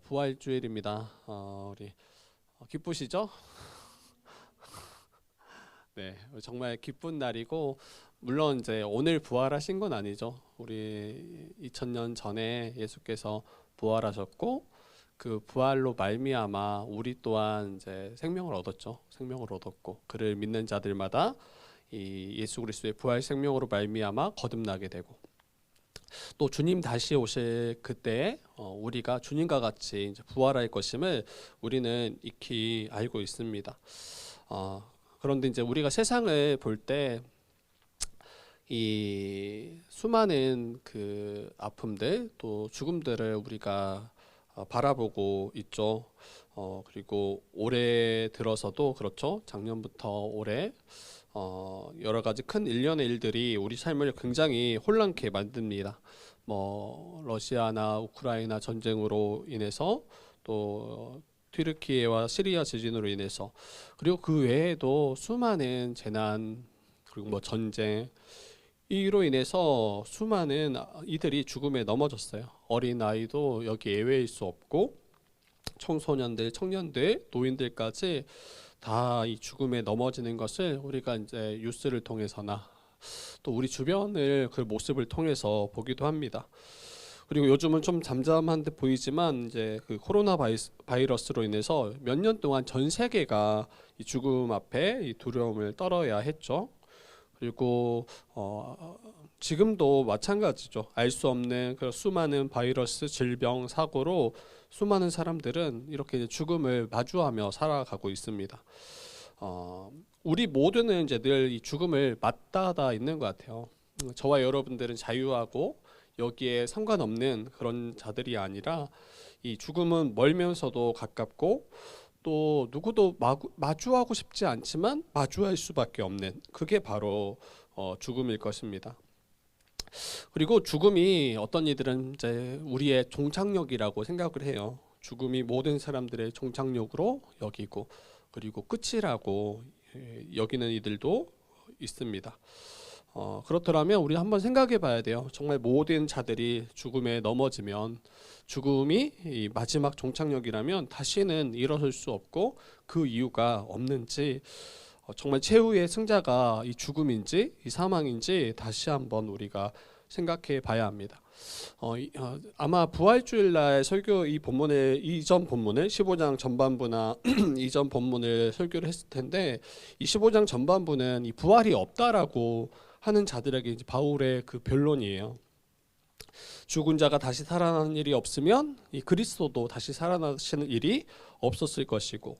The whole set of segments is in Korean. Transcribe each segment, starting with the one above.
부활주일입니다. 우리 기쁘시죠? 네, 정말 기쁜 날이고 물론 이제 오늘 부활하신 건 아니죠. 우리 2000년 전에 예수께서 부활하셨고 그 부활로 말미암아 우리 또한 이제 생명을 얻었죠. 생명을 얻었고 그를 믿는 자들마다 이 예수 그리스도의 부활 생명으로 말미암아 거듭나게 되고 또 주님 다시 오실 그때 우리가 주님과 같이 이제 부활할 것임을 우리는 익히 알고 있습니다. 그런데 이제 우리가 세상을 볼 때 이 수많은 그 아픔들 또 죽음들을 우리가 바라보고 있죠. 그리고 올해 들어서도 그렇죠. 작년부터 올해 여러 가지 큰 일련의 일들이 우리 삶을 굉장히 혼란케 만듭니다. 뭐 러시아나 우크라이나 전쟁으로 인해서 또 튀르키예와 시리아 지진으로 인해서 그리고 그 외에도 수많은 재난 그리고 뭐 전쟁 이로 인해서 수많은 이들이 죽음에 넘어졌어요. 어린 아이도 여기 예외일 수 없고 청소년들, 청년들, 노인들까지 다 이 죽음에 넘어지는 것을 우리가 이제 뉴스를 통해서나 또 우리 주변을 그 모습을 통해서 보기도 합니다. 그리고 요즘은 좀 잠잠한 듯 보이지만 이제 그 코로나 바이러스로 인해서 몇 년 동안 전 세계가 이 죽음 앞에 이 두려움을 떨어야 했죠. 그리고 지금도 마찬가지죠. 알 수 없는 그 수많은 바이러스, 질병, 사고로 수많은 사람들은 이렇게 죽음을 마주하며 살아가고 있습니다. 우리 모두는 이제 늘 이 죽음을 맞닿아 있는 것 같아요. 저와 여러분들은 자유하고 여기에 상관없는 그런 자들이 아니라 이 죽음은 멀면서도 가깝고 또 누구도 마주하고 싶지 않지만 마주할 수밖에 없는 그게 바로 죽음일 것입니다. 그리고 죽음이 어떤 이들은 이제 우리의 종착역이라고 생각을 해요. 죽음이 모든 사람들의 종착역으로 여기고 그리고 끝이라고 여기는 이들도 있습니다. 그렇더라면 우리 한번 생각해 봐야 돼요. 정말 모든 자들이 죽음에 넘어지면 죽음이 이 마지막 종착역이라면 다시는 일어설 수 없고 그 이유가 없는지 정말 최후의 승자가 이 죽음인지 이 사망인지 다시 한번 우리가 생각해 봐야 합니다. 아마 부활주일날 설교 이 본문을 이전 본문을 15장 전반부나 이전 본문을 설교를 했을 텐데 이 15장 전반부는 이 부활이 없다라고 하는 자들에게 이제 바울의 그 변론이에요. 죽은 자가 다시 살아나는 일이 없으면 이 그리스도도 다시 살아나시는 일이 없었을 것이고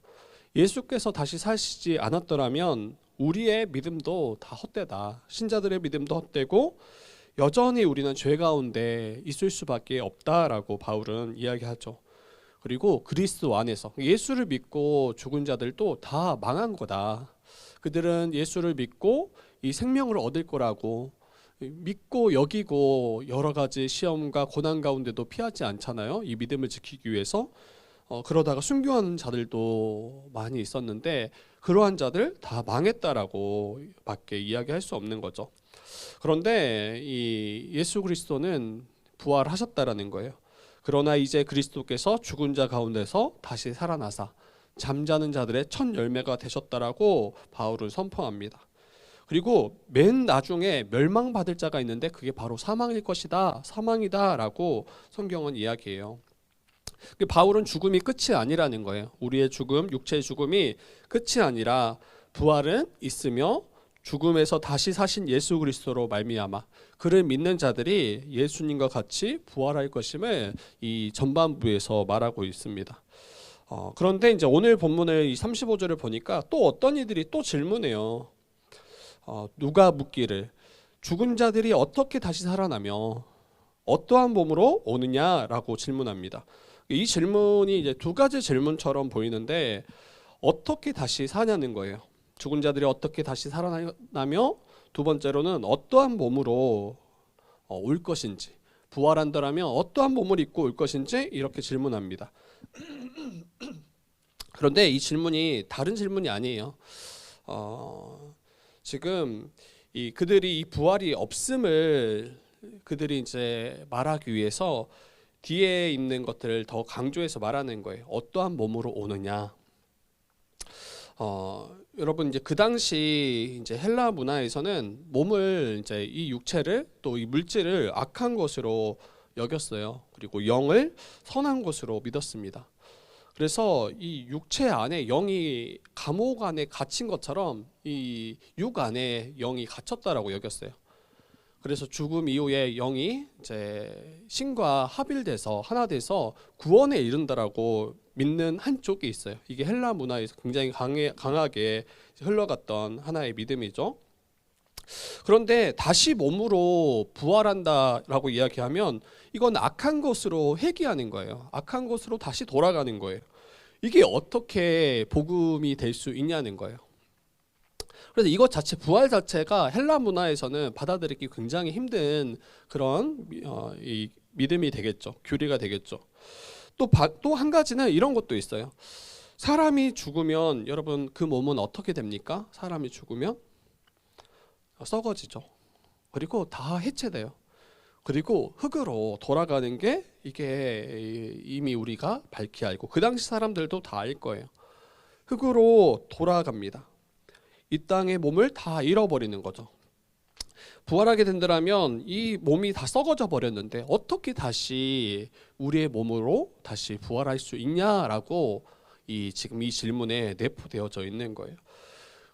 예수께서 다시 사시지 않았더라면 우리의 믿음도 다 헛되다. 신자들의 믿음도 헛되고 여전히 우리는 죄 가운데 있을 수밖에 없다라고 바울은 이야기하죠. 그리고 그리스도 안에서 예수를 믿고 죽은 자들도 다 망한 거다. 그들은 예수를 믿고 이 생명을 얻을 거라고 믿고 여기고 여러 가지 시험과 고난 가운데도 피하지 않잖아요. 이 믿음을 지키기 위해서 그러다가 순교하는 자들도 많이 있었는데 그러한 자들 다 망했다라고 밖에 이야기할 수 없는 거죠. 그런데 이 예수 그리스도는 부활하셨다라는 거예요. 그러나 이제 그리스도께서 죽은 자 가운데서 다시 살아나사 잠자는 자들의 첫 열매가 되셨다라고 바울은 선포합니다. 그리고 맨 나중에 멸망받을 자가 있는데 그게 바로 사망일 것이다. 사망이다라고 성경은 이야기해요. 바울은 죽음이 끝이 아니라는 거예요. 우리의 죽음, 육체의 죽음이 끝이 아니라 부활은 있으며 죽음에서 다시 사신 예수 그리스도로 말미암아 그를 믿는 자들이 예수님과 같이 부활할 것임을 이 전반부에서 말하고 있습니다. 그런데 이제 오늘 본문을 이 35절을 보니까 또 어떤 이들이 또 질문해요. 누가 묻기를 죽은 자들이 어떻게 다시 살아나며 어떠한 몸으로 오느냐라고 질문합니다. 이 질문이 이제 두 가지 질문처럼 보이는데 어떻게 다시 사냐는 거예요. 죽은 자들이 어떻게 다시 살아나며 두 번째로는 어떠한 몸으로 올 것인지 부활한다라면 어떠한 몸을 입고 올 것인지 이렇게 질문합니다. 그런데 이 질문이 다른 질문이 아니에요. 지금 그들이 이 부활이 없음을 그들이 이제 말하기 위해서 뒤에 있는 것들을 더 강조해서 말하는 거예요. 어떠한 몸으로 오느냐. 여러분 이제 그 당시 이제 헬라 문화에서는 몸을 이제 이 육체를 또 이 물질을 악한 것으로 여겼어요. 그리고 영을 선한 것으로 믿었습니다. 그래서 이 육체 안에 영이 감옥 안에 갇힌 것처럼 이 육 안에 영이 갇혔다라고 여겼어요. 그래서 죽음 이후에 영이 이제 신과 합일돼서 하나 돼서 구원에 이른다라고 믿는 한쪽이 있어요. 이게 헬라 문화에서 굉장히 강하게 흘러갔던 하나의 믿음이죠. 그런데 다시 몸으로 부활한다라고 이야기하면 이건 악한 것으로 회귀하는 거예요. 악한 것으로 다시 돌아가는 거예요. 이게 어떻게 복음이 될 수 있냐는 거예요. 그래서 이것 자체, 부활 자체가 헬라 문화에서는 받아들이기 굉장히 힘든 그런 이 믿음이 되겠죠. 교리가 되겠죠. 또 한 가지는 이런 것도 있어요. 사람이 죽으면 여러분 그 몸은 어떻게 됩니까? 사람이 죽으면 썩어지죠. 그리고 다 해체돼요. 그리고 흙으로 돌아가는 게 이게 이미 우리가 밝히 알고 그 당시 사람들도 다 알 거예요. 흙으로 돌아갑니다. 이 땅의 몸을 다 잃어버리는 거죠. 부활하게 된다면 이 몸이 다 썩어져 버렸는데 어떻게 다시 우리의 몸으로 다시 부활할 수 있냐라고 지금 이 질문에 내포되어져 있는 거예요.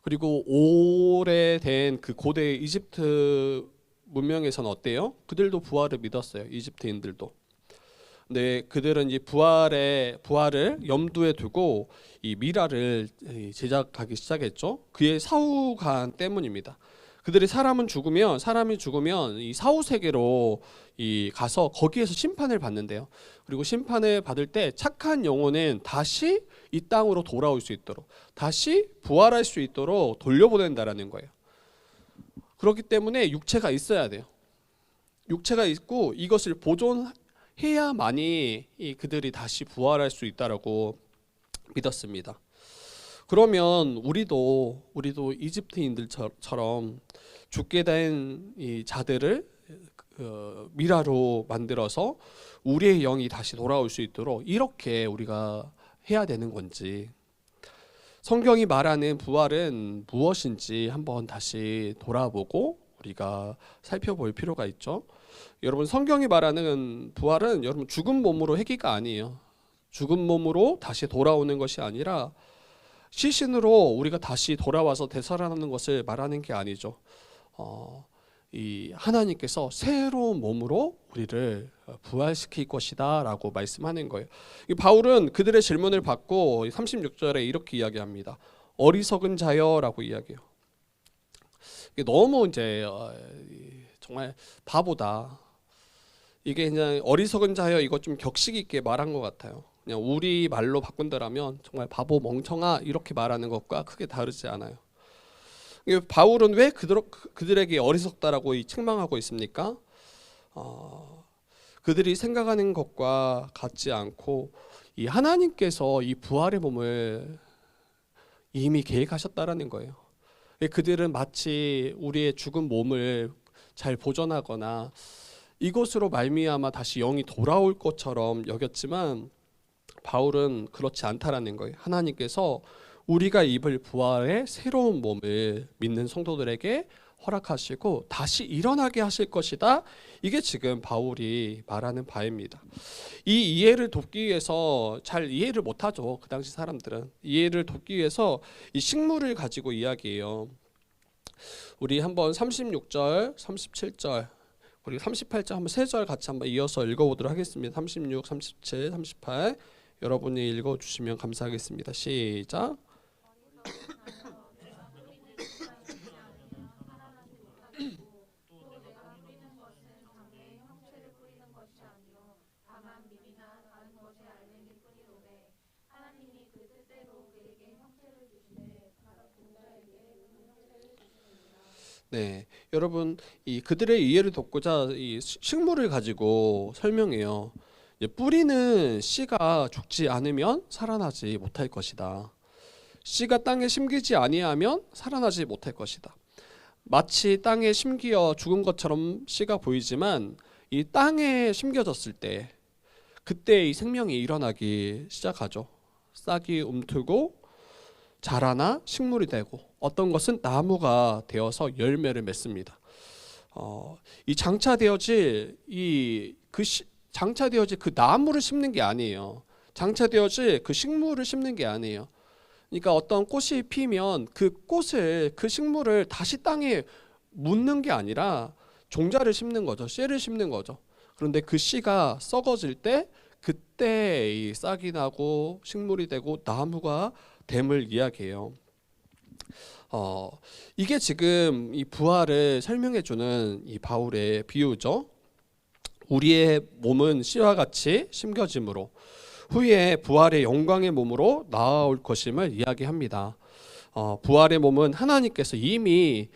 그리고 오래된 그 고대 이집트 문명에서는 어때요? 그들도 부활을 믿었어요. 이집트인들도. 근데 그들은 이 부활을 염두에 두고 이 미라를 제작하기 시작했죠. 그의 사후관 때문입니다. 그들이 사람이 죽으면 이 사후 세계로 가서 거기에서 심판을 받는데요. 그리고 심판을 받을 때 착한 영혼은 다시 이 땅으로 돌아올 수 있도록, 다시 부활할 수 있도록 돌려보낸다라는 거예요. 그렇기 때문에 육체가 있어야 돼요. 육체가 있고 이것을 보존해야만이 그들이 다시 부활할 수 있다라고 믿었습니다. 그러면 우리도 이집트인들처럼 죽게 된 이 자들을 미라로 만들어서 우리의 영이 다시 돌아올 수 있도록 이렇게 우리가 해야 되는 건지, 성경이 말하는 부활은 무엇인지 한번 다시 돌아보고 우리가 살펴볼 필요가 있죠. 여러분, 성경이 말하는 부활은 여러분 죽은 몸으로 회귀가 아니에요. 죽은 몸으로 다시 돌아오는 것이 아니라 시신으로 우리가 다시 돌아와서 되살아나는 것을 말하는 게 아니죠. 이 하나님께서 새로운 몸으로 우리를 부활시킬 것이다 라고 말씀하는 거예요. 바울은 그들의 질문을 받고 36절에 이렇게 이야기합니다. 어리석은 자여 라고 이야기해요. 이게 너무 이제 정말 바보다, 이게 그냥 어리석은 자여 이거 좀 격식 있게 말한 것 같아요. 그냥 우리 말로 바꾼다라면 정말 바보 멍청아 이렇게 말하는 것과 크게 다르지 않아요. 바울은 왜 그들에게 어리석다라고 책망하고 있습니까? 그들이 생각하는 것과 같지 않고 이 하나님께서 이 부활의 몸을 이미 계획하셨다라는 거예요. 그들은 마치 우리의 죽은 몸을 잘 보존하거나 이것으로 말미암아 다시 영이 돌아올 것처럼 여겼지만 바울은 그렇지 않다라는 거예요. 하나님께서 우리가 입을 부활의 새로운 몸을 믿는 성도들에게 허락하시고 다시 일어나게 하실 것이다. 이게 지금 바울이 말하는 바입니다. 이 이해를 돕기 위해서, 잘 이해를 못하죠. 그 당시 사람들은 이해를 돕기 위해서 이 식물을 가지고 이야기해요. 우리 한번 36절, 37절 그리고 38절 한번 세 절 같이 한번 이어서 읽어보도록 하겠습니다. 36, 37, 38 여러분이 읽어주시면 감사하겠습니다. 시작. 네, 여러분 그들의 이해를 돕고자 이 식물을 가지고 설명해요. 뿌리는 씨가 죽지 않으면 살아나지 못할 것이다. 씨가 땅에 심기지 아니하면 살아나지 못할 것이다. 마치 땅에 심기어 죽은 것처럼 씨가 보이지만 이 땅에 심겨졌을 때 그때 이 생명이 일어나기 시작하죠. 싹이 움트고 자라나 식물이 되고 어떤 것은 나무가 되어서 열매를 맺습니다. 이 장차되어질 장차되어질 그 나무를 심는 게 아니에요. 장차되어질 그 식물을 심는 게 아니에요. 그러니까 어떤 꽃이 피면 그 꽃을 그 식물을 다시 땅에 묻는 게 아니라 종자를 심는 거죠. 씨를 심는 거죠. 그런데 그 씨가 썩어질 때 그때 이 싹이 나고 식물이 되고 나무가 됨을 이야기해요. 이게 지금 이 부활을 설명해 주는 이 바울의 비유죠. 우리의 몸은 씨와 같이 심겨짐으로 후에 부활의 영광의 몸으로 나아올 것임을 이야기합니다. 부활의 몸은 하나님께서 이미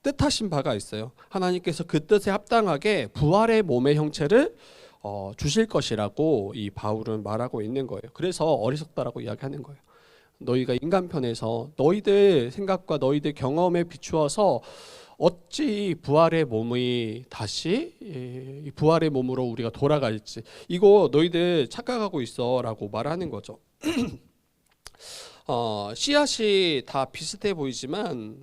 뜻하신 바가 있어요. 하나님께서 그 뜻에 합당하게 부활의 몸의 형체를 주실 것이라고 이 바울은 말하고 있는 거예요. 그래서 어리석다라고 이야기하는 거예요. 너희가 인간편에서 너희들 생각과 너희들 경험에 비추어서 어찌 부활의 몸이 다시 이 부활의 몸으로 우리가 돌아갈지 이거 너희들 착각하고 있어라고 말하는 거죠. 씨앗이 다 비슷해 보이지만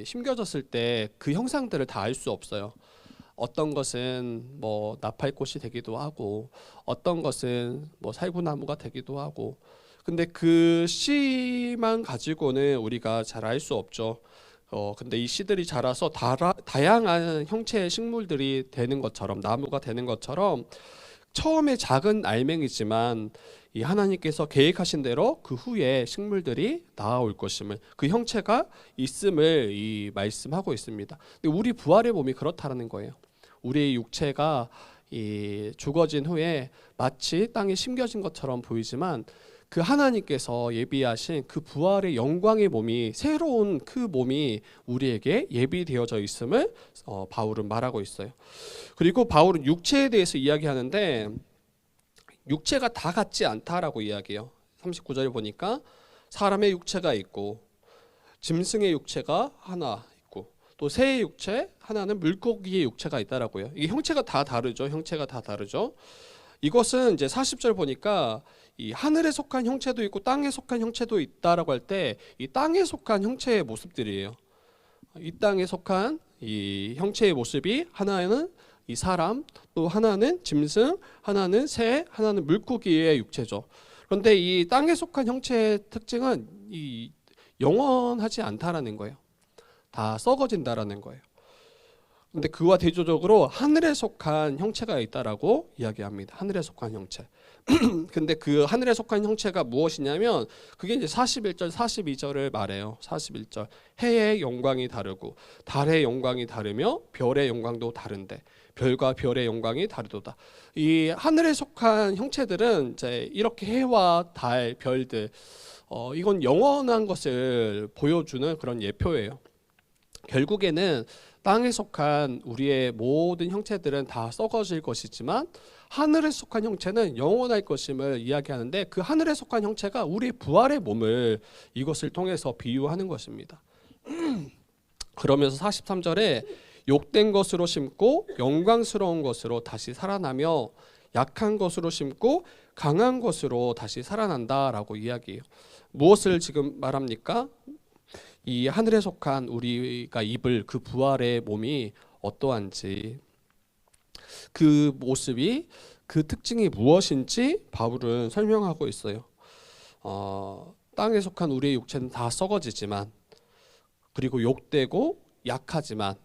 심겨졌을 때 그 형상들을 다 알 수 없어요. 어떤 것은 뭐 나팔꽃이 되기도 하고 어떤 것은 뭐 살구나무가 되기도 하고 근데 그 씨만 가지고는 우리가 잘 알 수 없죠. 근데 이 씨들이 자라서 다양한 형체의 식물들이 되는 것처럼 나무가 되는 것처럼 처음에 작은 알맹이지만 이 하나님께서 계획하신 대로 그 후에 식물들이 나아올 것임을 그 형체가 있음을 이 말씀하고 있습니다. 근데 우리 부활의 몸이 그렇다라는 거예요. 우리의 육체가 이 죽어진 후에 마치 땅에 심겨진 것처럼 보이지만 그 하나님께서 예비하신 그 부활의 영광의 몸이 새로운 그 몸이 우리에게 예비되어져 있음을 바울은 말하고 있어요. 그리고 바울은 육체에 대해서 이야기하는데 육체가 다 같지 않다라고 이야기해요. 39절에 보니까 사람의 육체가 있고 짐승의 육체가 하나 있고 또 새의 육체 하나는 물고기의 육체가 있다라고요. 이게 형체가 다 다르죠. 형체가 다 다르죠. 이것은 이제 40절 보니까 이 하늘에 속한 형체도 있고 땅에 속한 형체도 있다라고 할 때 이 땅에 속한 형체의 모습들이에요. 이 땅에 속한 이 형체의 모습이 하나는 이 사람, 또 하나는 짐승, 하나는 새, 하나는 물고기의 육체죠. 그런데 이 땅에 속한 형체의 특징은 이 영원하지 않다라는 거예요. 다 썩어진다라는 거예요. 근데 그와 대조적으로 하늘에 속한 형체가 있다라고 이야기합니다. 하늘에 속한 형체. 근데 그 하늘에 속한 형체가 무엇이냐면 그게 이제 41절, 42절을 말해요. 41절. 해의 영광이 다르고 달의 영광이 다르며 별의 영광도 다른데 별과 별의 영광이 다르도다. 이 하늘에 속한 형체들은 이제 이렇게 해와 달, 별들 이건 영원한 것을 보여주는 그런 예표예요. 결국에는 땅에 속한 우리의 모든 형체들은 다 썩어질 것이지만 하늘에 속한 형체는 영원할 것임을 이야기하는데 그 하늘에 속한 형체가 우리 부활의 몸을 이것을 통해서 비유하는 것입니다. 그러면서 43절에 욕된 것으로 심고 영광스러운 것으로 다시 살아나며 약한 것으로 심고 강한 것으로 다시 살아난다라고 이야기해요. 무엇을 지금 말합니까? 이 하늘에 속한 우리가 입을 그 부활의 몸이 어떠한지 그 모습이 그 특징이 무엇인지 바울은 설명하고 있어요. 땅에 속한 우리의 육체는 다 썩어지지만 그리고 욕되고 약하지만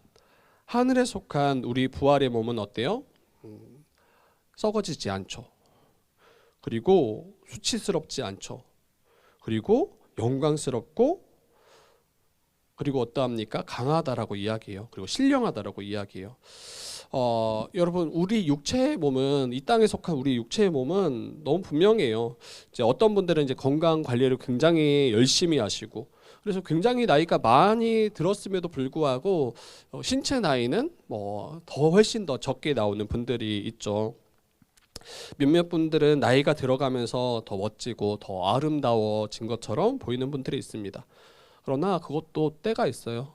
하늘에 속한 우리 부활의 몸은 어때요? 썩어지지 않죠. 그리고 수치스럽지 않죠. 그리고 영광스럽고 그리고 어떠합니까? 강하다라고 이야기해요. 그리고 신령하다라고 이야기해요. 여러분 우리 육체의 몸은 이 땅에 속한 우리 육체의 몸은 너무 분명해요. 이제 어떤 분들은 이제 건강 관리를 굉장히 열심히 하시고 그래서 굉장히 나이가 많이 들었음에도 불구하고 신체 나이는 뭐 더 훨씬 더 적게 나오는 분들이 있죠. 몇몇 분들은 나이가 들어가면서 더 멋지고 더 아름다워진 것처럼 보이는 분들이 있습니다. 그러나 그것도 때가 있어요.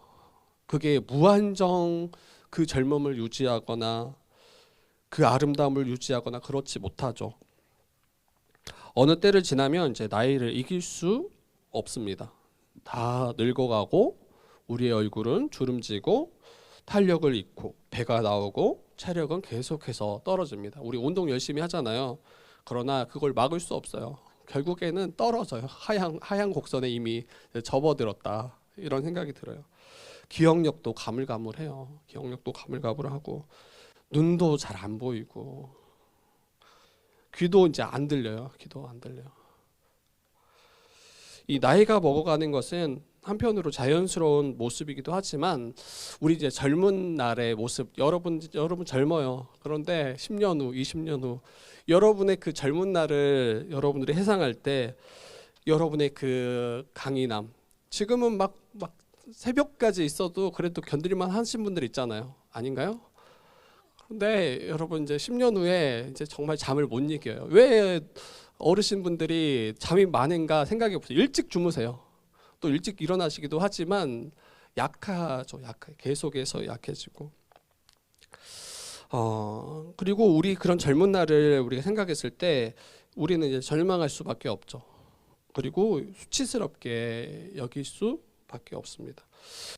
그게 무한정 그 젊음을 유지하거나 그 아름다움을 유지하거나 그렇지 못하죠. 어느 때를 지나면 이제 나이를 이길 수 없습니다. 다 늙어가고 우리의 얼굴은 주름지고 탄력을 잃고 배가 나오고 체력은 계속해서 떨어집니다. 우리 운동 열심히 하잖아요. 그러나 그걸 막을 수 없어요. 결국에는 떨어져요. 하향 곡선에 이미 접어들었다. 이런 생각이 들어요. 기억력도 가물가물해요. 기억력도 가물가물하고 눈도 잘 안 보이고 귀도 이제 안 들려요. 귀도 안 들려요. 이 나이가 먹어가는 것은 한편으로 자연스러운 모습이기도 하지만 우리 이제 젊은 날의 모습 여러분 젊어요. 그런데 10년 후, 20년 후 여러분의 그 젊은 날을 여러분들이 회상할 때 여러분의 그 강인함 지금은 막 새벽까지 있어도 그래도 견딜만 하신 분들 있잖아요. 아닌가요? 근데 여러분 이제 10년 후에 이제 정말 잠을 못 이겨요. 왜 어르신분들이 잠이 많은가 생각해 보세요. 일찍 주무세요. 또 일찍 일어나시기도 하지만 약하죠. 계속해서 약해지고. 그리고 우리 그런 젊은 날을 우리가 생각했을 때 우리는 이제 절망할 수밖에 없죠. 그리고 수치스럽게 여길 수밖에 없습니다.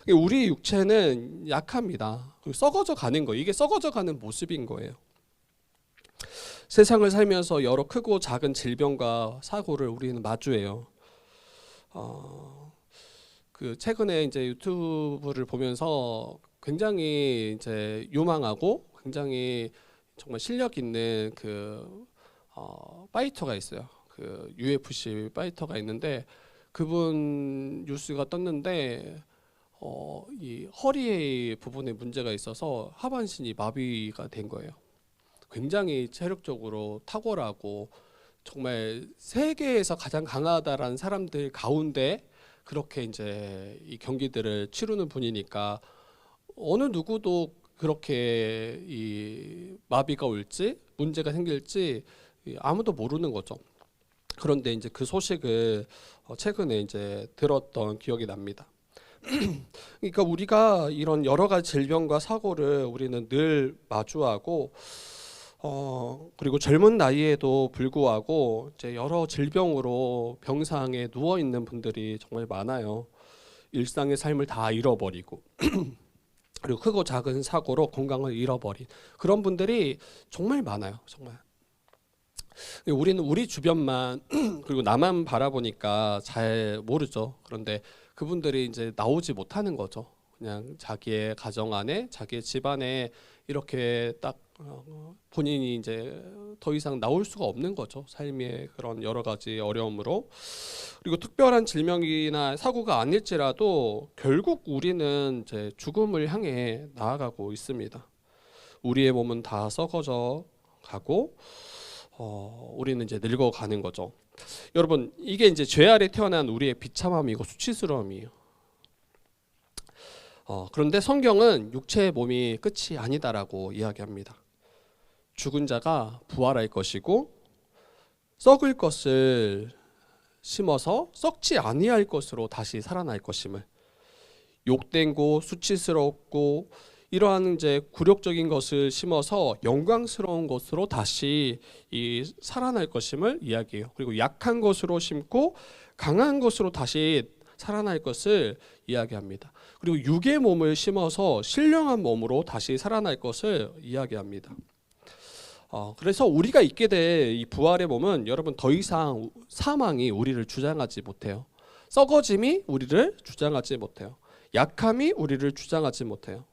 우리 육체는 약합니다. 썩어져 가는 거, 이게 썩어져 가는 모습인 거예요. 세상을 살면서 여러 크고 작은 질병과 사고를 우리는 마주해요. 그 최근에 이제 유튜브를 보면서 굉장히 이제 유망하고 굉장히 정말 실력 있는 그 파이터가 있어요. 그 UFC 파이터가 있는데 그분 뉴스가 떴는데 이 허리 부분에 문제가 있어서 하반신이 마비가 된 거예요. 굉장히 체력적으로 탁월하고 정말 세계에서 가장 강하다라는 사람들 가운데 그렇게 이제 이 경기들을 치르는 분이니까 어느 누구도 그렇게 이 마비가 올지 문제가 생길지 아무도 모르는 거죠. 그런데 이제 그 소식을 최근에 이제 들었던 기억이 납니다. 그러니까 우리가 이런 여러 가지 질병과 사고를 우리는 늘 마주하고 그리고 젊은 나이에도 불구하고 이제 여러 질병으로 병상에 누워 있는 분들이 정말 많아요. 일상의 삶을 다 잃어버리고 그리고 크고 작은 사고로 건강을 잃어버린 그런 분들이 정말 많아요. 정말. 우리는 우리 주변만 그리고 나만 바라보니까 잘 모르죠. 그런데 그분들이 이제 나오지 못하는 거죠. 그냥 자기의 가정 안에, 자기의 집 안에 이렇게 딱 본인이 이제 더 이상 나올 수가 없는 거죠. 삶의 그런 여러 가지 어려움으로. 그리고 특별한 질병이나 사고가 아닐지라도 결국 우리는 이제 죽음을 향해 나아가고 있습니다. 우리의 몸은 다 썩어져 가고 우리는 이제 늙어가는 거죠. 여러분 이게 이제 죄 아래 태어난 우리의 비참함이고 수치스러움이에요. 그런데 성경은 육체의 몸이 끝이 아니다라고 이야기합니다. 죽은 자가 부활할 것이고 썩을 것을 심어서 썩지 아니할 것으로 다시 살아날 것임을, 욕되고 수치스럽고 이러한 이제 굴욕적인 것을 심어서 영광스러운 것으로 다시 살아날 것임을 이야기해요. 그리고 약한 것으로 심고 강한 것으로 다시 살아날 것을 이야기합니다. 그리고 육의 몸을 심어서 신령한 몸으로 다시 살아날 것을 이야기합니다. 그래서 우리가 있게 될 이 부활의 몸은 여러분 더 이상 사망이 우리를 주장하지 못해요. 썩어짐이 우리를 주장하지 못해요. 약함이 우리를 주장하지 못해요.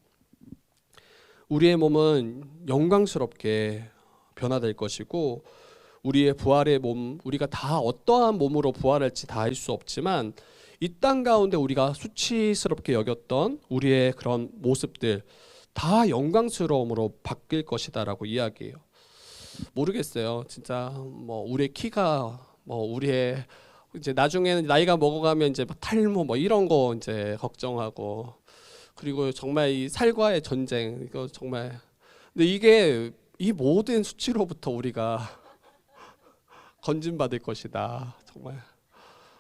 우리의 몸은 영광스럽게 변화될 것이고 우리의 부활의 몸, 우리가 다 어떠한 몸으로 부활할지 다 알 수 없지만 이 땅 가운데 우리가 수치스럽게 여겼던 우리의 그런 모습들 다 영광스러움으로 바뀔 것이다라고 이야기해요. 모르겠어요. 진짜 뭐 우리의 키가 우리의 이제 나중에는 나이가 먹어가면 이제 탈모 이런 거 이제 걱정하고 그리고 정말 이 살과의 전쟁 이거 정말 근데 이게 이 모든 수치로부터 우리가 건진받을 것이다.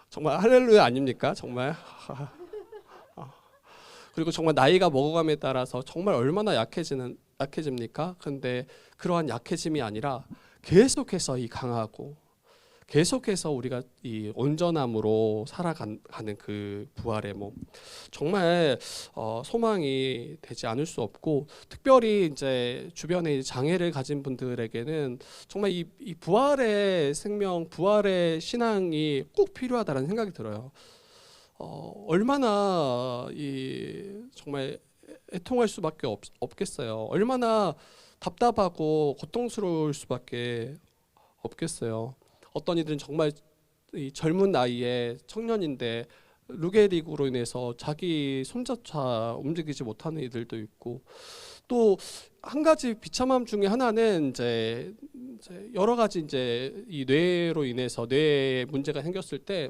정말 할렐루야 아닙니까? 정말. 그리고 정말 나이가 먹어감에 따라서 정말 얼마나 약해집니까? 근데 그러한 약해짐이 아니라 계속해서 이 강하고 계속해서 우리가 이 온전함으로 살아가는 그 부활의 몸, 정말 소망이 되지 않을 수 없고, 특별히 이제 주변에 장애를 가진 분들에게는 정말 이 부활의 생명, 부활의 신앙이 꼭 필요하다는 생각이 들어요. 얼마나 정말 애통할 수밖에 없겠어요. 얼마나 답답하고 고통스러울 수밖에 없겠어요. 어떤 이들은 정말 이 젊은 나이에 청년인데 루게릭으로 인해서 자기 손조차 움직이지 못하는 이들도 있고, 또 한 가지 비참함 중에 하나는 이제 여러 가지 이제 이 뇌로 인해서 뇌에 문제가 생겼을 때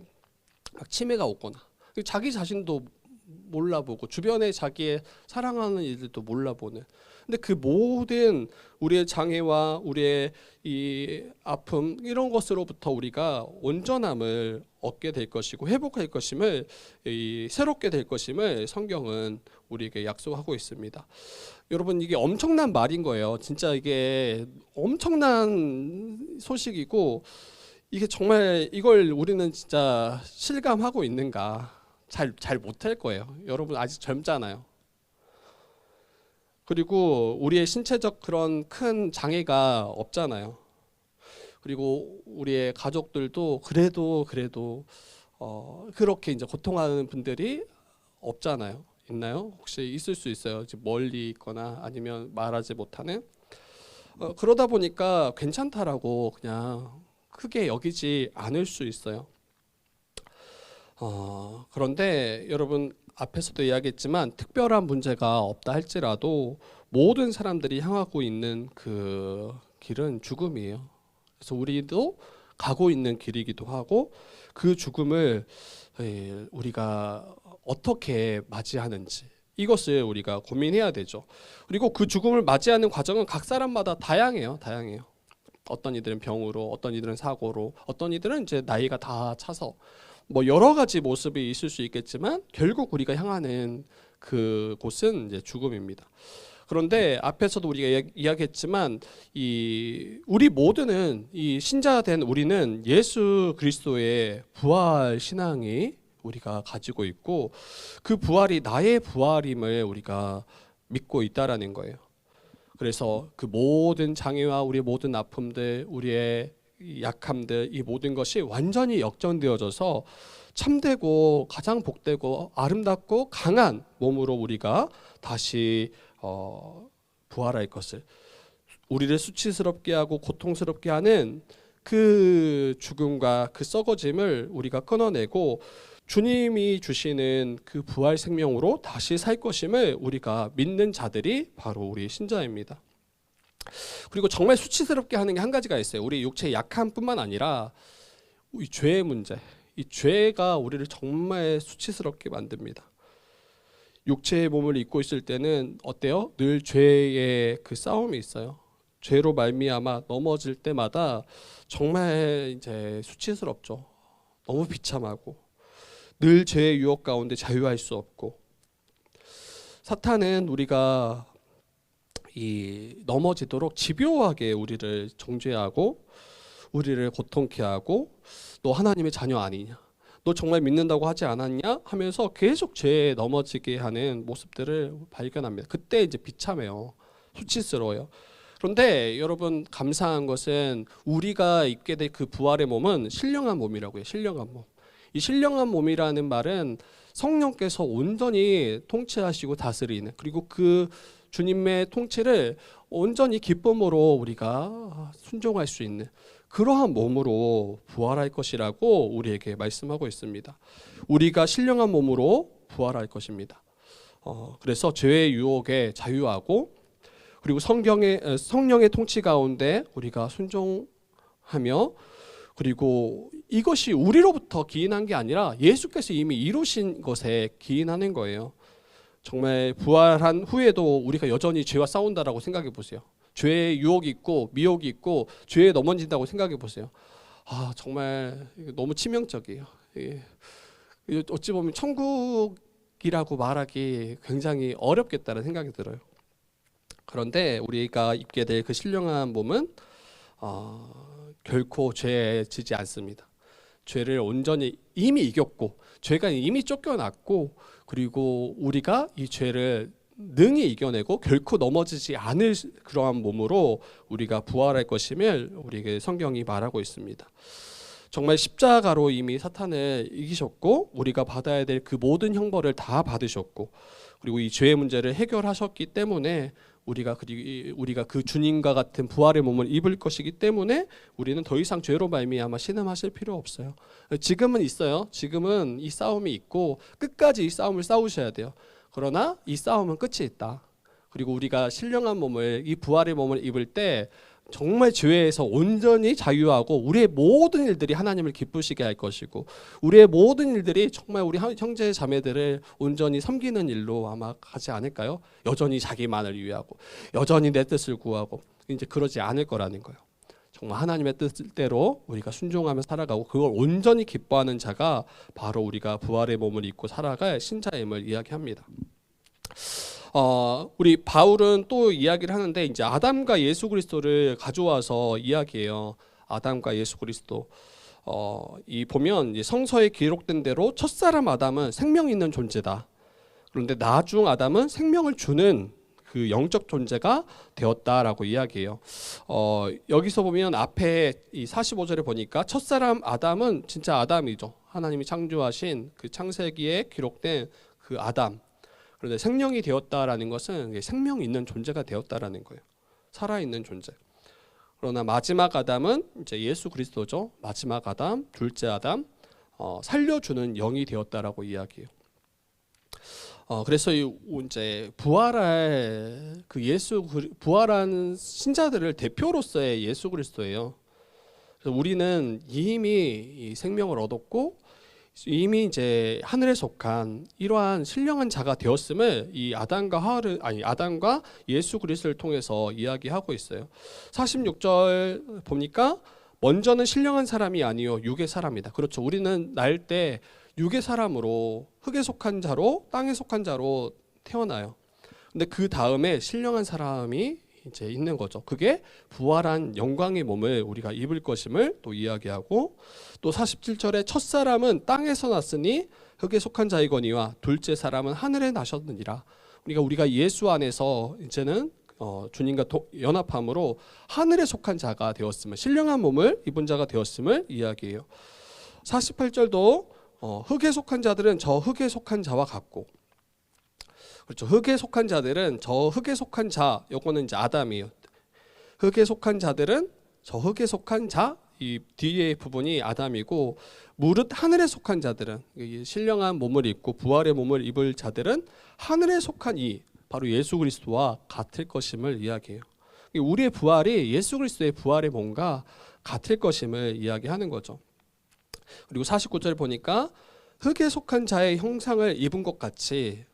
막 치매가 오거나, 자기 자신도 몰라보고 주변에 자기의 사랑하는 이들도 몰라보는, 근데 그 모든 우리의 장애와 우리의 이 아픔, 이런 것으로부터 우리가 온전함을 얻게 될 것이고 회복할 것임을, 새롭게 될 것임을 성경은 우리에게 약속하고 있습니다. 여러분, 이게 엄청난 말인 거예요. 진짜 이게 엄청난 소식이고, 이게 정말 이걸 우리는 진짜 실감하고 있는가? 잘 못할 거예요. 여러분 아직 젊잖아요. 그리고 우리의 신체적 그런 큰 장애가 없잖아요. 그리고 우리의 가족들도 그래도 그렇게 이제 고통하는 분들이 없잖아요. 있나요? 혹시 있을 수 있어요. 멀리 있거나 아니면 말하지 못하는. 그러다 보니까 괜찮다라고 그냥 크게 여기지 않을 수 있어요. 그런데 여러분, 앞에서도 이야기했지만 특별한 문제가 없다 할지라도 모든 사람들이 향하고 있는 그 길은 죽음이에요. 그래서 우리도 가고 있는 길이기도 하고, 그 죽음을 우리가 어떻게 맞이하는지, 이것을 우리가 고민해야 되죠. 그리고 그 죽음을 맞이하는 과정은 각 사람마다 다양해요. 어떤 이들은 병으로, 어떤 이들은 사고로, 어떤 이들은 이제 나이가 다 차서, 뭐 여러 가지 모습이 있을 수 있겠지만 결국 우리가 향하는 그 곳은 이제 죽음입니다. 그런데 앞에서도 우리가 이야기했지만 우리 모두는, 이 신자된 우리는 예수 그리스도의 부활 신앙이 우리가 가지고 있고, 그 부활이 나의 부활임을 우리가 믿고 있다라는 거예요. 그래서 그 모든 장애와 우리의 모든 아픔들, 우리의 약함들, 이 모든 것이 완전히 역전되어져서 참되고 가장 복되고 아름답고 강한 몸으로 우리가 다시 부활할 것을, 우리를 수치스럽게 하고 고통스럽게 하는 그 죽음과 그 썩어짐을 우리가 끊어내고 주님이 주시는 그 부활 생명으로 다시 살 것임을 우리가 믿는 자들이 바로 우리 신자입니다. 그리고 정말 수치스럽게 하는 게 한 가지가 있어요. 우리 육체의 약함뿐만 아니라 이 죄의 문제, 이 죄가 우리를 정말 수치스럽게 만듭니다. 육체의 몸을 입고 있을 때는 어때요? 늘 죄의 그 싸움이 있어요. 죄로 말미암아 넘어질 때마다 정말 이제 수치스럽죠. 너무 비참하고 늘 죄의 유혹 가운데 자유할 수 없고, 사탄은 우리가 넘어지도록 집요하게 우리를 정죄하고 우리를 고통케 하고, 너 하나님의 자녀 아니냐, 너 정말 믿는다고 하지 않았냐 하면서 계속 죄에 넘어지게 하는 모습들을 발견합니다. 그때 이제 비참해요. 수치스러워요. 그런데 여러분, 감사한 것은 우리가 입게 될 그 부활의 몸은 신령한 몸이라고요. 신령한 몸. 이 신령한 몸이라는 말은 성령께서 온전히 통치하시고 다스리는, 그리고 그 주님의 통치를 온전히 기쁨으로 우리가 순종할 수 있는 그러한 몸으로 부활할 것이라고 우리에게 말씀하고 있습니다. 우리가 신령한 몸으로 부활할 것입니다. 그래서 죄의 유혹에 자유하고, 그리고 성령의 통치 가운데 우리가 순종하며, 그리고 이것이 우리로부터 기인한 게 아니라 예수께서 이미 이루신 것에 기인하는 거예요. 정말 부활한 후에도 우리가 여전히 죄와 싸운다라고 생각해 보세요. 죄의 유혹이 있고 미혹이 있고 죄에 넘어진다고 생각해 보세요. 정말 너무 치명적이에요. 어찌 보면 천국이라고 말하기 굉장히 어렵겠다는 생각이 들어요. 그런데 우리가 입게 될 그 신령한 몸은 결코 죄에 지지 않습니다. 죄를 온전히 이미 이겼고 죄가 이미 쫓겨났고 그리고 우리가 이 죄를 능히 이겨내고 결코 넘어지지 않을 그러한 몸으로 우리가 부활할 것임을 우리에게 성경이 말하고 있습니다. 정말 십자가로 이미 사탄을 이기셨고 우리가 받아야 될 그 모든 형벌을 다 받으셨고 그리고 이 죄의 문제를 해결하셨기 때문에 우리가 그 주님과 같은 부활의 몸을 입을 것이기 때문에 우리는 더 이상 죄로 말미암아 신음하실 필요 없어요. 지금은 있어요. 지금은 이 싸움이 있고 끝까지 이 싸움을 싸우셔야 돼요. 그러나 이 싸움은 끝이 있다. 그리고 우리가 신령한 몸을 이 부활의 몸을 입을 때 정말 죄에서 온전히 자유하고 우리의 모든 일들이 하나님을 기쁘시게 할 것이고 우리의 모든 일들이 정말 우리 형제 자매들을 온전히 섬기는 일로 아마 가지 않을까요? 여전히 자기만을 위하고 여전히 내 뜻을 구하고 이제 그러지 않을 거라는 거예요. 정말 하나님의 뜻대로 우리가 순종하며 살아가고 그걸 온전히 기뻐하는 자가 바로 우리가 부활의 몸을 입고 살아갈 신자임을 이야기합니다. 우리 바울은 또 이야기를 하는데 이제 아담과 예수 그리스도를 가져와서 이야기해요. 아담과 예수 그리스도. 이 보면 이제 성서에 기록된 대로 첫사람 아담은 생명 있는 존재다. 그런데 나중 아담은 생명을 주는 그 영적 존재가 되었다라고 이야기해요. 여기서 보면 앞에 이 45절에 보니까 첫사람 아담은 진짜 아담이죠. 하나님이 창조하신 그 창세기에 기록된 그 아담. 그런데 생명이 되었다라는 것은 생명 있는 존재가 되었다라는 거예요. 살아있는 존재. 그러나 마지막 아담은 이제 예수 그리스도죠. 마지막 아담, 둘째 아담, 살려주는 영이 되었다라고 이야기해요. 그래서 이제 부활한 신자들을 대표로서의 예수 그리스도예요. 그래서 우리는 이미 이 생명을 얻었고 이미 이제 하늘에 속한 이러한 신령한 자가 되었음을 이 아담과 예수 그리스도를 통해서 이야기하고 있어요. 46절 보니까 먼저는 신령한 사람이 아니요 육의 사람이다. 그렇죠. 우리는 날 때 육의 사람으로 흙에 속한 자로 땅에 속한 자로 태어나요. 근데 그 다음에 신령한 사람이 이제 있는 거죠. 그게 부활한 영광의 몸을 우리가 입을 것임을 또 이야기하고 또 47절에 첫 사람은 땅에서 났으니 흙에 속한 자이거니와 둘째 사람은 하늘에 나셨느니라. 우리가 예수 안에서 이제는 주님과 연합함으로 하늘에 속한 자가 되었음을 신령한 몸을 입은 자가 되었음을 이야기해요. 48절도 흙에 속한 자들은 저 흙에 속한 자와 같고 그렇죠. 흙에 속한 자들은 저 흙에 속한 자, 요거는 이제 아담이에요. 흙에 속한 자들은 저 흙에 속한 자, 이 뒤에 부분이 아담이고 무릇 하늘에 속한 자들은 신령한 몸을 입고 부활의 몸을 입을 자들은 하늘에 속한 바로 예수 그리스도와 같을 것임을 이야기해요. 우리의 부활이 예수 그리스도의 부활의 몸과 같을 것임을 이야기하는 거죠. 그리고 49절 보니까 흙에 속한 자의 형상을 입은 것 같이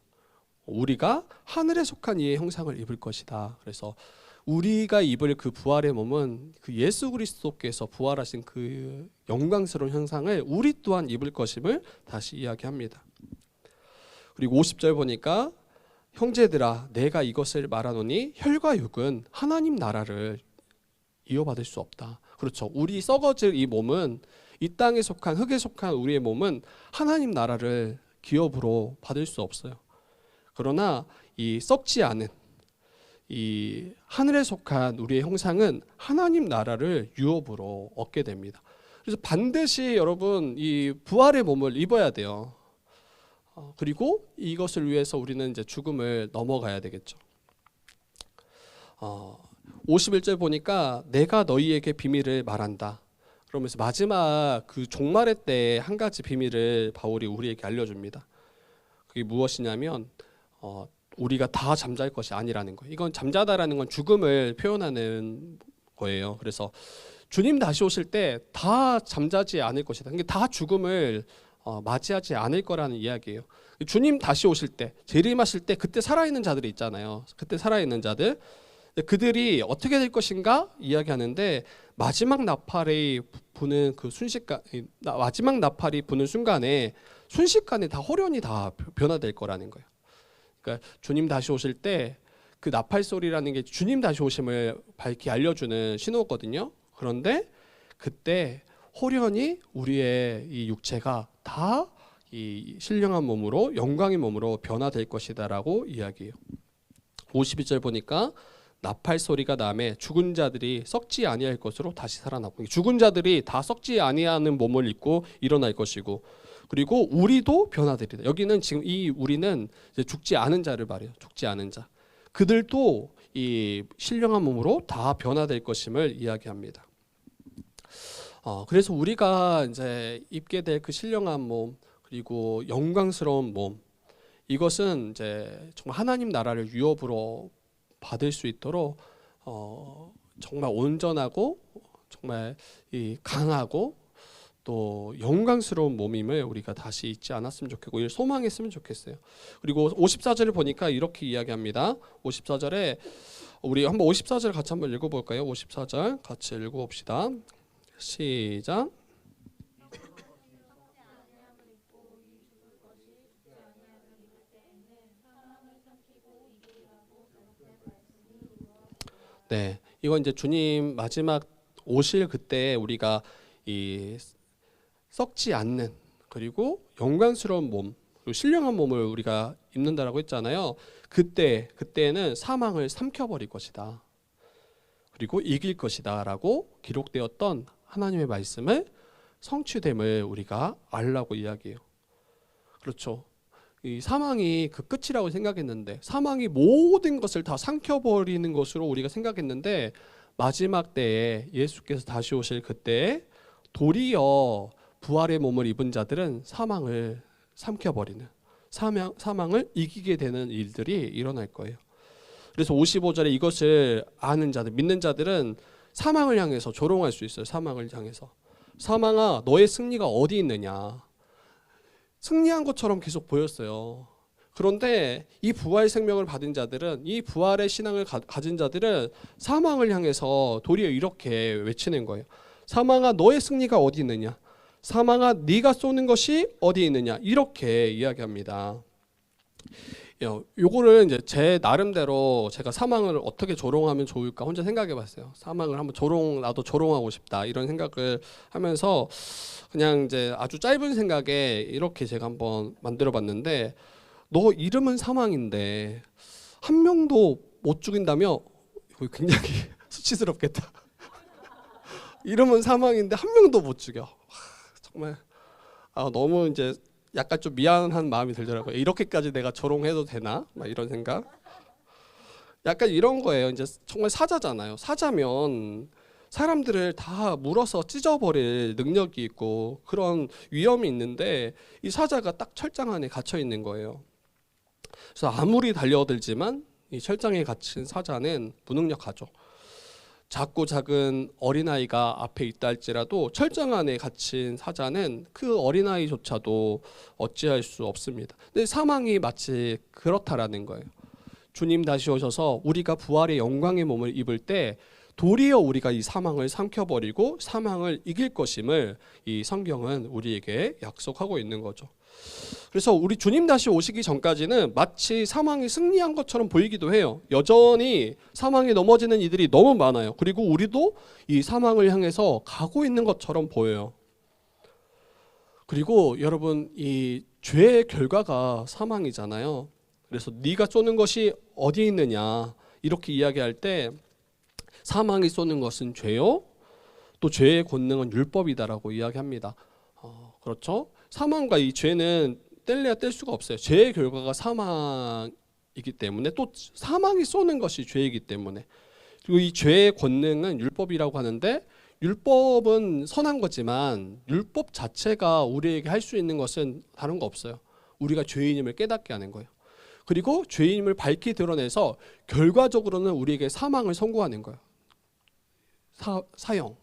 우리가 하늘에 속한 이의 형상을 입을 것이다. 그래서 우리가 입을 그 부활의 몸은 그 예수 그리스도께서 부활하신 그 영광스러운 형상을 우리 또한 입을 것임을 다시 이야기합니다. 그리고 50절 보니까 형제들아 내가 이것을 말하노니 혈과 육은 하나님 나라를 이어받을 수 없다. 그렇죠. 우리 썩어질 이 몸은 이 땅에 속한 흙에 속한 우리의 몸은 하나님 나라를 기업으로 받을 수 없어요. 그러나 이 썩지 않은 이 하늘에 속한 우리의 형상은 하나님 나라를 유업으로 얻게 됩니다. 그래서 반드시 여러분 이 부활의 몸을 입어야 돼요. 그리고 이것을 위해서 우리는 이제 죽음을 넘어가야 되겠죠. 51절 보니까 내가 너희에게 비밀을 말한다. 그러면서 마지막 그 종말의 때 한 가지 비밀을 바울이 우리에게 알려줍니다. 그게 무엇이냐면 우리가 다 잠잘 것이 아니라는 거예요. 이건 잠자다라는 건 죽음을 표현하는 거예요. 그래서 주님 다시 오실 때 다 잠자지 않을 것이다. 그러니까 다 죽음을 맞이하지 않을 거라는 이야기예요. 주님 다시 오실 때, 재림하실 때 그때 살아있는 자들이 있잖아요. 그때 살아있는 자들. 그들이 어떻게 될 것인가 이야기하는데 마지막 나팔이 부는 그 마지막 나팔이 부는 순간에 순식간에 다 홀연히 다 변화될 거라는 거예요. 그러니까 주님 다시 오실 때 그 나팔 소리라는 게 주님 다시 오심을 밝히 알려주는 신호거든요. 그런데 그때 호련히 우리의 이 육체가 다 이 신령한 몸으로 영광의 몸으로 변화될 것이다라고 이야기해요. 52절 보니까 나팔 소리가 나매 죽은 자들이 썩지 아니할 것으로 다시 살아나고, 죽은 자들이 다 썩지 아니하는 몸을 입고 일어날 것이고, 그리고 우리도 변화되리다. 여기는 지금 이 우리는 이제 죽지 않은 자를 말해요. 죽지 않은 자. 그들도 이 신령한 몸으로 다 변화될 것임을 이야기합니다. 그래서 우리가 이제 입게 될 그 신령한 몸, 그리고 영광스러운 몸, 이것은 이제 정말 하나님 나라를 유업으로 받을 수 있도록 정말 온전하고 정말 이 강하고 또 영광스러운 몸임을 우리가 다시 잊지 않았으면 좋겠고, 이를 소망했으면 좋겠어요. 그리고 54절을 보니까 이렇게 이야기합니다. 54절에 우리 한번 54절 같이 한번 읽어볼까요? 54절 같이 읽어봅시다. 시작. 네, 이건 이제 주님 마지막 오실 그때 우리가 이 썩지 않는, 그리고 영광스러운 몸, 그리고 신령한 몸을 우리가 입는다라고 했잖아요. 그때는 사망을 삼켜버릴 것이다, 그리고 이길 것이다라고 기록되었던 하나님의 말씀을 성취됨을 우리가 알라고 이야기해요. 그렇죠. 이 사망이 그 끝이라고 생각했는데, 사망이 모든 것을 다 삼켜버리는 것으로 우리가 생각했는데, 마지막 때에 예수께서 다시 오실 그때에 도리어 부활의 몸을 입은 자들은 사망을 삼켜버리는, 사망을 이기게 되는 일들이 일어날 거예요. 그래서 55절에 이것을 아는 자들, 믿는 자들은 사망을 향해서 조롱할 수 있어요. 사망을 향해서, 사망아 너의 승리가 어디 있느냐, 승리한 것처럼 계속 보였어요. 그런데 이 부활 생명을 받은 자들은, 이 부활의 신앙을 가진 자들은 사망을 향해서 도리어 이렇게 외치는 거예요. 사망아 너의 승리가 어디 있느냐, 사망아 네가 쏘는 것이 어디 있느냐, 이렇게 이야기합니다. 요거를 이제 제 나름대로 제가 사망을 어떻게 조롱하면 좋을까 혼자 생각해 봤어요. 사망을 한번 나도 조롱하고 싶다, 이런 생각을 하면서 그냥 이제 아주 짧은 생각에 이렇게 제가 한번 만들어 봤는데, 너 이름은 사망인데 한 명도 못 죽인다며? 이거 굉장히 수치스럽겠다. 이름은 사망인데 한 명도 못 죽여. 정말 너무 이제 약간 좀 미안한 마음이 들더라고요. 이렇게까지 내가 조롱해도 되나? 막 이런 생각. 약간 이런 거예요. 이제 정말 사자잖아요. 사자면 사람들을 다 물어서 찢어버릴 능력이 있고 그런 위험이 있는데, 이 사자가 딱 철장 안에 갇혀 있는 거예요. 그래서 아무리 달려들지만 이 철장에 갇힌 사자는 무능력하죠. 작고 작은 어린아이가 앞에 있다 할지라도 철장 안에 갇힌 사자는 그 어린아이조차도 어찌할 수 없습니다. 근데 사망이 마치 그렇다라는 거예요. 주님 다시 오셔서 우리가 부활의 영광의 몸을 입을 때 도리어 우리가 이 사망을 삼켜버리고 사망을 이길 것임을 이 성경은 우리에게 약속하고 있는 거죠. 그래서 우리 주님 다시 오시기 전까지는 마치 사망이 승리한 것처럼 보이기도 해요. 여전히 사망에 넘어지는 이들이 너무 많아요. 그리고 우리도 이 사망을 향해서 가고 있는 것처럼 보여요. 그리고 여러분, 이 죄의 결과가 사망이잖아요. 그래서 네가 쏘는 것이 어디 있느냐, 이렇게 이야기할 때 사망이 쏘는 것은 죄요, 또 죄의 권능은 율법이다라고 이야기합니다. 그렇죠? 사망과 이 죄는 뗄래야 뗄 수가 없어요. 죄의 결과가 사망이기 때문에, 또 사망이 쏘는 것이 죄이기 때문에, 그리고 이 죄의 권능은 율법이라고 하는데, 율법은 선한 거지만 율법 자체가 우리에게 할 수 있는 것은 다른 거 없어요. 우리가 죄인임을 깨닫게 하는 거예요. 그리고 죄인임을 밝히 드러내서 결과적으로는 우리에게 사망을 선고하는 거예요.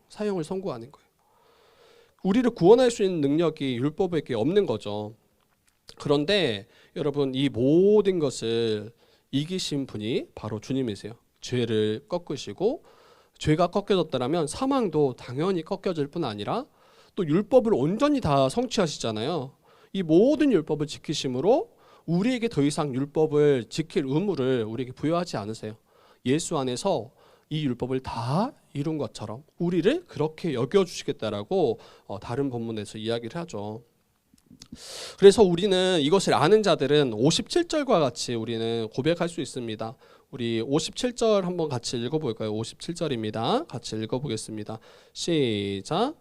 사형을 선고하는 거예요. 우리를 구원할 수 있는 능력이 율법에게 없는 거죠. 그런데 여러분, 이 모든 것을 이기신 분이 바로 주님이세요. 죄를 꺾으시고, 죄가 꺾여졌다면 사망도 당연히 꺾여질 뿐 아니라 또 율법을 온전히 다 성취하시잖아요. 이 모든 율법을 지키심으로 우리에게 더 이상 율법을 지킬 의무를 우리에게 부여하지 않으세요. 예수 안에서 이 율법을 다 이룬 것처럼 우리를 그렇게 여겨주시겠다라고 다른 본문에서 이야기를 하죠. 그래서 우리는 이것을 아는 자들은 57절과 같이 우리는 고백할 수 있습니다. 우리 57절 한번 같이 읽어볼까요? 57절입니다. 같이 읽어보겠습니다. 시작.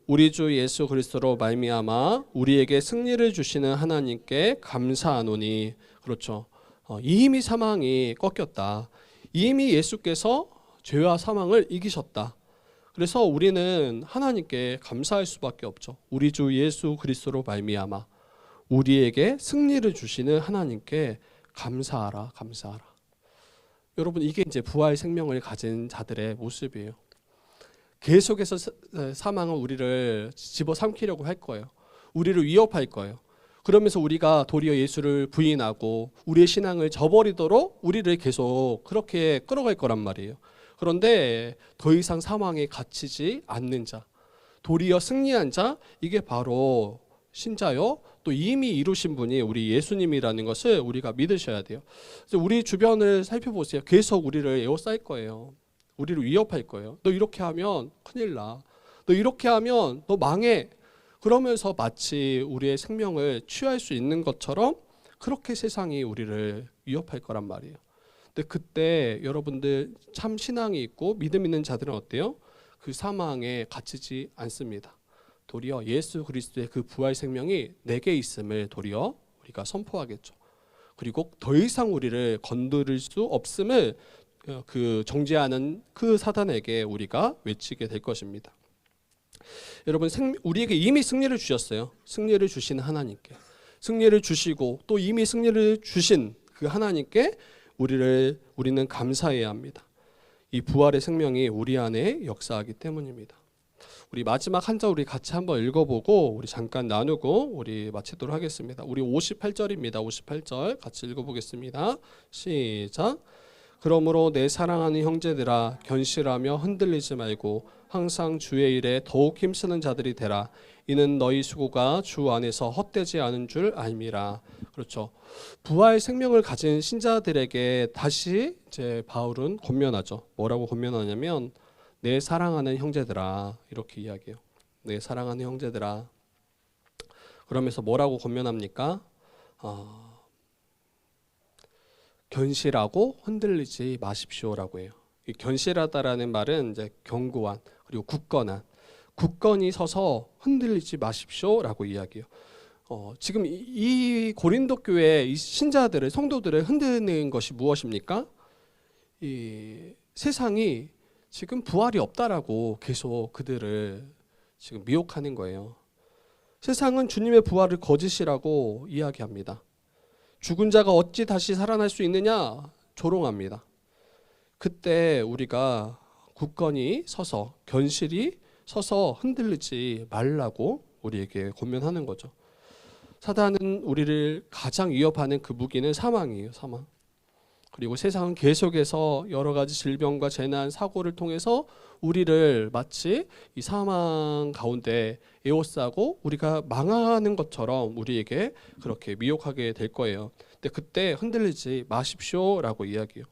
우리 주 예수 그리스도로 말미암아 우리에게 승리를 주시는 하나님께 감사하노니. 그렇죠. 이미 사망이 꺾였다. 이미 예수께서 죄와 사망을 이기셨다. 그래서 우리는 하나님께 감사할 수밖에 없죠. 우리 주 예수 그리스도로 말미암아 우리에게 승리를 주시는 하나님께 감사하라, 감사하라. 여러분, 이게 이제 부활 생명을 가진 자들의 모습이에요. 계속해서 사망은 우리를 집어삼키려고 할 거예요. 우리를 위협할 거예요. 그러면서 우리가 도리어 예수를 부인하고 우리의 신앙을 저버리도록 우리를 계속 그렇게 끌어갈 거란 말이에요. 그런데 더 이상 사망에 갇히지 않는 자, 도리어 승리한 자, 이게 바로 신자요 또 이미 이루신 분이 우리 예수님이라는 것을 우리가 믿으셔야 돼요. 우리 주변을 살펴보세요. 계속 우리를 에워쌀 거예요. 우리를 위협할 거예요. 너 이렇게 하면 큰일 나. 너 이렇게 하면 너 망해. 그러면서 마치 우리의 생명을 취할 수 있는 것처럼 그렇게 세상이 우리를 위협할 거란 말이에요. 근데 그때 여러분들 참 신앙이 있고 믿음 있는 자들은 어때요? 그 사망에 갇히지 않습니다. 도리어 예수 그리스도의 그 부활 생명이 내게 있음을 도리어 우리가 선포하겠죠. 그리고 더 이상 우리를 건드릴 수 없음을 그 정죄하는 그 사단에게 우리가 외치게 될 것입니다. 여러분, 우리에게 이미 승리를 주셨어요. 승리를 주신 하나님께, 승리를 주시고 또 이미 승리를 주신 그 하나님께 우리는 감사해야 합니다. 이 부활의 생명이 우리 안에 역사하기 때문입니다. 우리 마지막 한 절 우리 같이 한번 읽어보고 우리 잠깐 나누고 우리 마치도록 하겠습니다. 우리 58절입니다. 58절 같이 읽어보겠습니다. 시작. 그러므로 내 사랑하는 형제들아, 견실하며 흔들리지 말고 항상 주의 일에 더욱 힘쓰는 자들이 되라. 이는 너희 수고가 주 안에서 헛되지 않은 줄 알미라. 그렇죠. 부활 생명을 가진 신자들에게 다시 이제 바울은 권면하죠. 뭐라고 권면하냐면 내 사랑하는 형제들아, 이렇게 이야기해요. 내 사랑하는 형제들아. 그러면서 뭐라고 권면합니까? 견실하고 흔들리지 마십시오라고 해요. 이 견실하다라는 말은 이제 견고한 그리고 굳건히 서서 흔들리지 마십시오라고 이야기해요. 지금 이 고린도 교회 이 신자들을 성도들을 흔드는 것이 무엇입니까? 이 세상이 지금 부활이 없다라고 계속 그들을 지금 미혹하는 거예요. 세상은 주님의 부활을 거짓이라고 이야기합니다. 죽은 자가 어찌 다시 살아날 수 있느냐 조롱합니다. 그때 우리가 굳건히 서서 견실히 서서 흔들리지 말라고 우리에게 권면하는 거죠. 사단은 우리를 가장 위협하는 그 무기는 사망이에요. 사망. 그리고 세상은 계속해서 여러 가지 질병과 재난, 사고를 통해서 우리를 마치 이 사망 가운데 에워싸고 우리가 망하는 것처럼 우리에게 그렇게 미혹하게 될 거예요. 근데 그때 흔들리지 마십시오라고 이야기해요.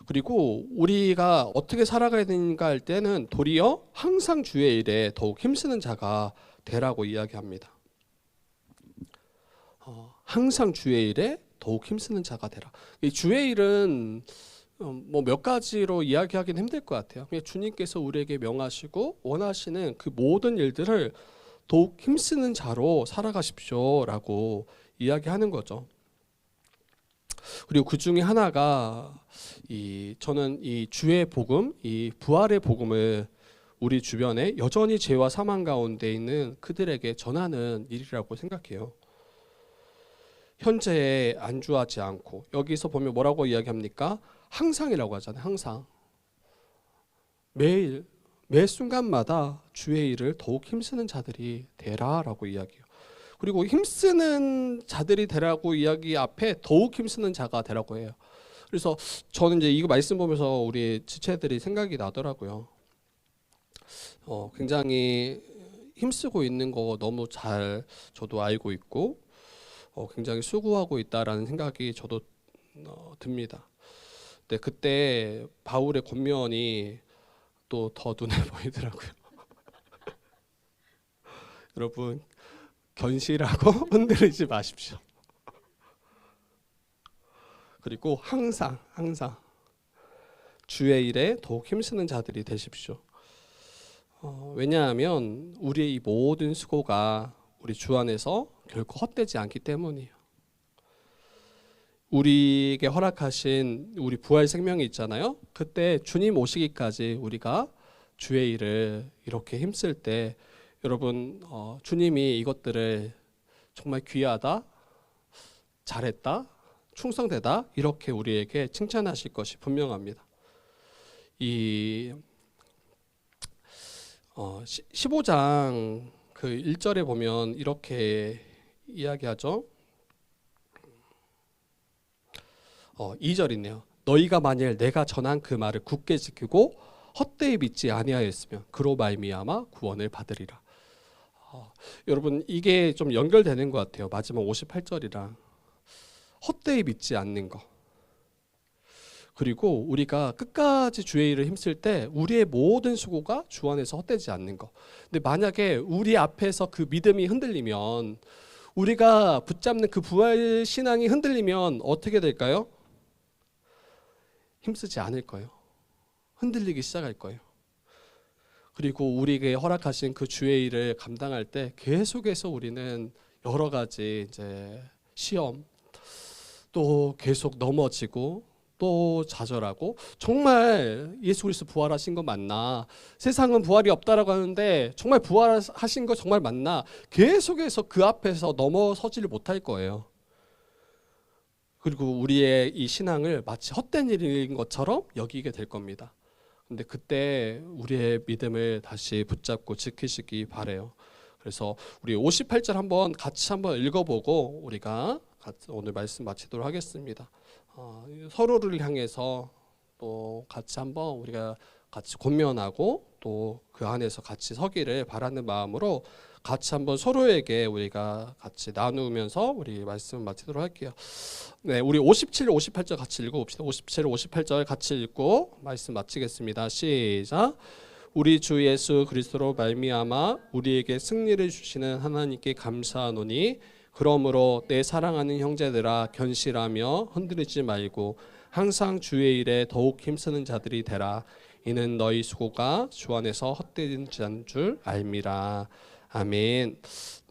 그리고 우리가 어떻게 살아가야 되는가 할 때는 도리어 항상 주의 일에 더욱 힘쓰는 자가 되라고 이야기합니다. 항상 주의 일에 더욱 힘쓰는 자가 되라. 이 주의 일은 뭐 몇 가지로 이야기하기는 힘들 것 같아요. 그냥 주님께서 우리에게 명하시고 원하시는 그 모든 일들을 더욱 힘쓰는 자로 살아가십시오라고 이야기하는 거죠. 그리고 그 중에 하나가 저는 이 주의 복음, 이 부활의 복음을 우리 주변에 여전히 죄와 사망 가운데 있는 그들에게 전하는 일이라고 생각해요. 현재에 안주하지 않고, 여기서 보면 뭐라고 이야기합니까? 항상이라고 하잖아요. 항상. 매일 매 순간마다 주의 일을 더욱 힘쓰는 자들이 되라라고 이야기해요. 그리고 힘쓰는 자들이 되라고 이야기 앞에 더욱 힘쓰는 자가 되라고 해요. 그래서 저는 이제 이거 말씀 보면서 우리 지체들이 생각이 나더라고요. 굉장히 힘쓰고 있는 거 너무 잘 저도 알고 있고 굉장히 수고하고 있다라는 생각이 저도 듭니다. 네, 그때 바울의 권면이 또 더 눈에 보이더라고요. 여러분, 견실하고 흔들리지 마십시오. 그리고 항상 주의 일에 더욱 힘쓰는 자들이 되십시오. 왜냐하면 우리의 이 모든 수고가 우리 주 안에서 결코 헛되지 않기 때문이에요. 우리에게 허락하신 우리 부활 생명이 있잖아요. 그때 주님 오시기까지 우리가 주의 일을 이렇게 힘쓸 때 여러분, 주님이 이것들을 정말 귀하다, 잘했다, 충성되다 이렇게 우리에게 칭찬하실 것이 분명합니다. 이 15장 그 1절에 보면 이렇게 이야기하죠. 2절이네요. 너희가 만일 내가 전한 그 말을 굳게 지키고 헛되이 믿지 아니하였으면 그로 말미암아 구원을 받으리라. 여러분, 이게 좀 연결되는 것 같아요. 마지막 58절이랑 헛되이 믿지 않는 거. 그리고 우리가 끝까지 주의 일을 힘쓸 때 우리의 모든 수고가 주 안에서 헛되지 않는 거. 근데 만약에 우리 앞에서 그 믿음이 흔들리면, 우리가 붙잡는 그 부활 신앙이 흔들리면 어떻게 될까요? 힘쓰지 않을 거예요. 흔들리기 시작할 거예요. 그리고 우리에게 허락하신 그 주의 일을 감당할 때 계속해서 우리는 여러 가지 이제 시험, 또 계속 넘어지고 또 좌절하고, 정말 예수 그리스도 부활하신 거 맞나? 세상은 부활이 없다라고 하는데 정말 부활하신 거 정말 맞나? 계속해서 그 앞에서 넘어서지를 못할 거예요. 그리고 우리의 이 신앙을 마치 헛된 일인 것처럼 여기게 될 겁니다. 근데 그때 우리의 믿음을 다시 붙잡고 지키시기 바래요. 그래서 우리 58절 같이 한번 읽어보고 우리가 오늘 말씀 마치도록 하겠습니다. 서로를 향해서 또 같이 한번 우리가 같이 권면하고 또 그 안에서 같이 서기를 바라는 마음으로 같이 한번 서로에게 우리가 같이 나누면서 우리 말씀 마치도록 할게요. 네, 우리 57, 58절 같이 읽어봅시다. 57, 58절 같이 읽고 말씀 마치겠습니다. 시작. 우리 주 예수 그리스도로 말미암아 우리에게 승리를 주시는 하나님께 감사하노니 그러므로 내 사랑하는 형제들아 견실하며 흔들리지 말고 항상 주의 일에 더욱 힘쓰는 자들이 되라. 이는 너희 수고가 주 안에서 헛되지 않은 줄 알미라. 아멘.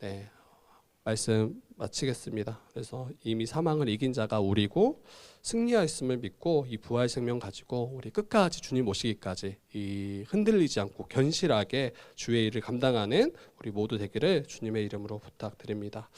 네, 말씀 마치겠습니다. 그래서 이미 사망을 이긴 자가 우리고 승리하였음을 믿고 이 부활 생명 가지고 우리 끝까지 주님 오시기까지 이 흔들리지 않고 견실하게 주의 일을 감당하는 우리 모두 되기를 주님의 이름으로 부탁드립니다.